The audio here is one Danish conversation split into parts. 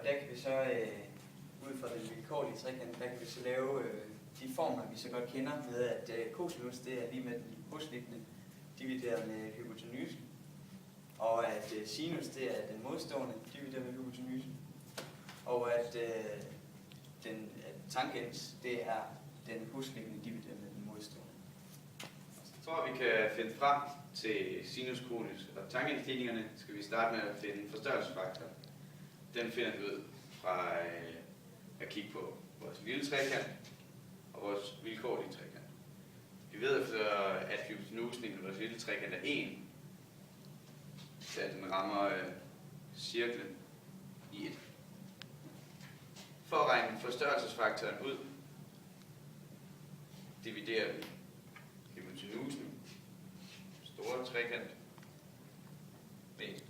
Og der kan vi så, ud fra den vilkårlige trekant, der kan vi så lave de former, vi så godt kender med, at cosinus det er lige med den hosliggende divideret med hypotenusen, og at sinus det er den modstående divideret med hypotenusen, og at tangens det er den hosliggende divideret med den modstående. For at vi kan finde frem til sinus, cosinus og tangensligningerne, skal vi starte med at finde forstørrelsesfaktor. Den finder vi ud fra at kigge på vores lille trekant og vores vilkårlige trekant. Vi ved efter, at hypotenusen i vores lille trekant er 1, så den rammer cirklen i 1. For at regne forstørrelsesfaktoren ud, dividerer vi hypotenusen, store trekant, med 1.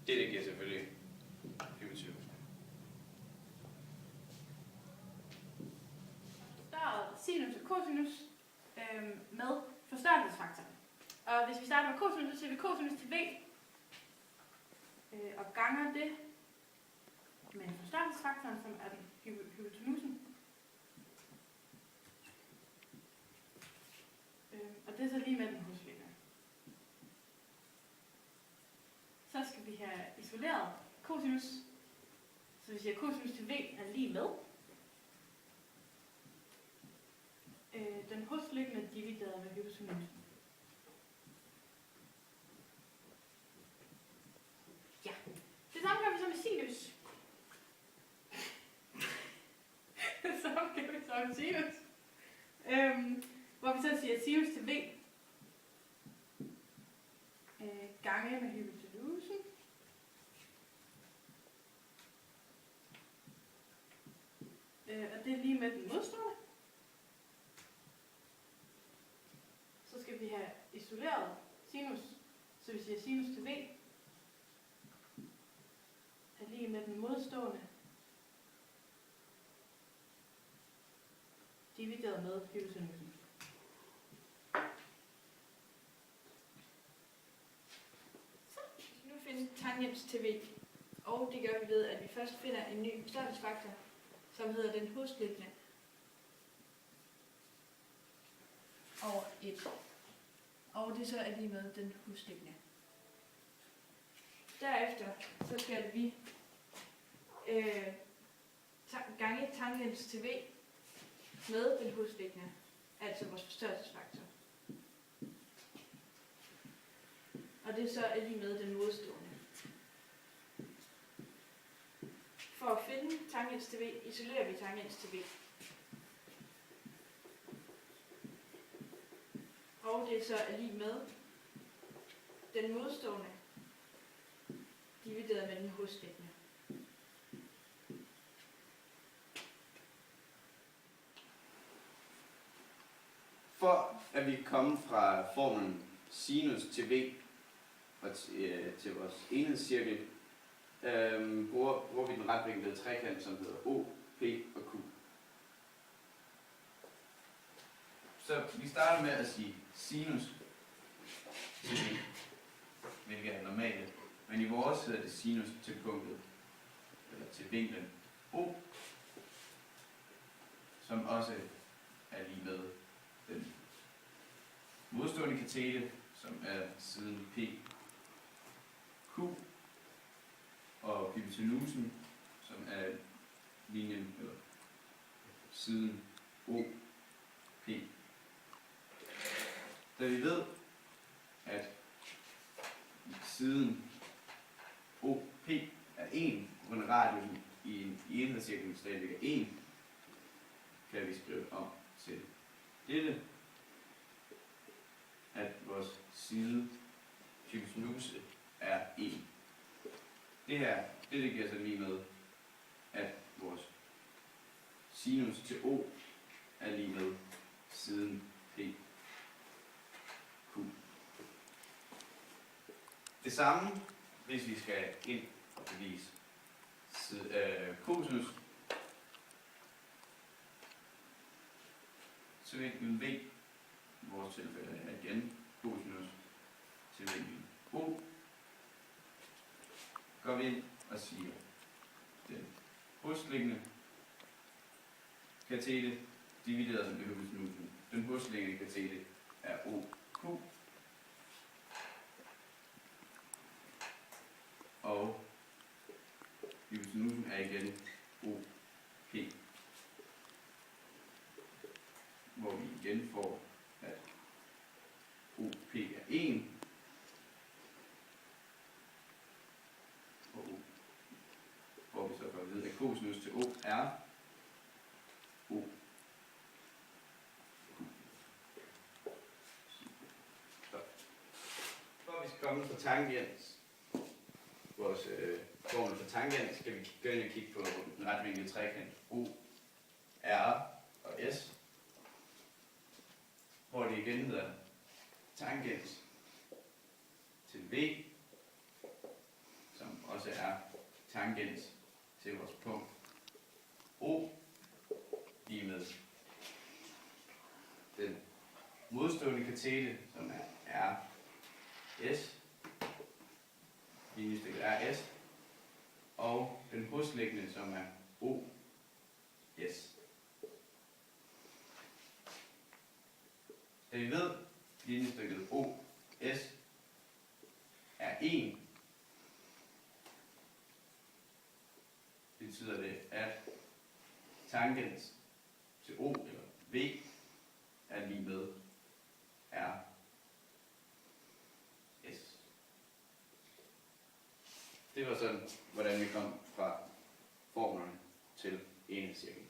Det giver selvfølgelig hypotenusen. Der er sinus og cosinus med forstørrelsesfaktoren. Og hvis vi starter med cosinus, så siger vi cosinus til v, og ganger det med forstørrelsesfaktoren, som er den hypotenusen. Og det er så lige med den hosliggende. Så skal vi have isoleret cosinus. Så vi siger, at cosinus til v er lige med den hosliggende divideret med hypotenusen. Ja, det samme gør vi så med sinus. Det samme gør vi så med sinus. Hvor vi så siger, at sinus til v gange med hypotenusen. Og det er lige med den modstående. Så skal vi have isoleret sinus, så vi siger sinus til v er lige med den modstående divideret med hypotenusen. Så vi nu finde tangens til v, og det gør vi ved, at vi først finder en ny forstørrelsesfaktor, som hedder den hosliggende over 1. Og det så er lige med den hosliggende. Derefter så skal vi gange tangens til v med den hosliggende, altså vores forstørrelsesfaktor. Og det så er lige med den modstående. For at finde tangens til v, isolerer vi tangens til v. Og det så er lige med den modstående divideret med den hosliggende. For at vi kan komme fra formlen sinus til v og til vores enhedscirkel, bruger vi den retvinklede trekant, som hedder O, P og Q. Så vi starter med at sige sinus til v, hvilket er normalt. Men i vores hedder det sinus til punktet, eller til vinklen O, som også er lige med den modstående katete, som er siden P, Q, og hypotenusen, som er linjen, eller siden O, P. Da vi ved, at siden OP er 1, og en radius i enhedscirklen stadigvæk er 1, kan vi skrive om til dette, at vores side hypotenuse er 1. Det giver så lige med, at vores sinus til O er lige med siden P, Q. Det samme, hvis vi skal ind og bevise cosinus til vinklen V. I vores tilfælde er igen cosinus til vinklen O, går vi ind og siger, den hosliggende katete divideret med hypotenusen. Den hosliggende katete er OQ, og hypotenusen er igen OP, hvor vi igen får, at OP er 1, og hvor vi så får at vide, at cosinus til O er O. Så. For at vi skal komme fra tangens, vores formel for tangens, skal vi gå ind og kigge på den retvinklede trekant O, R og S, hvor det igen hedder tangens til V, som også er tangens til vores punkt O, lige med den modstående katete, som er RS, linjestykket RS, og den hosliggende, som er OS. Da vi ved, linjestykket OS er 1, betyder det, at tangens til O eller V er lige med RS. Det var sådan, hvordan vi kom fra formlerne til enhedscirklen.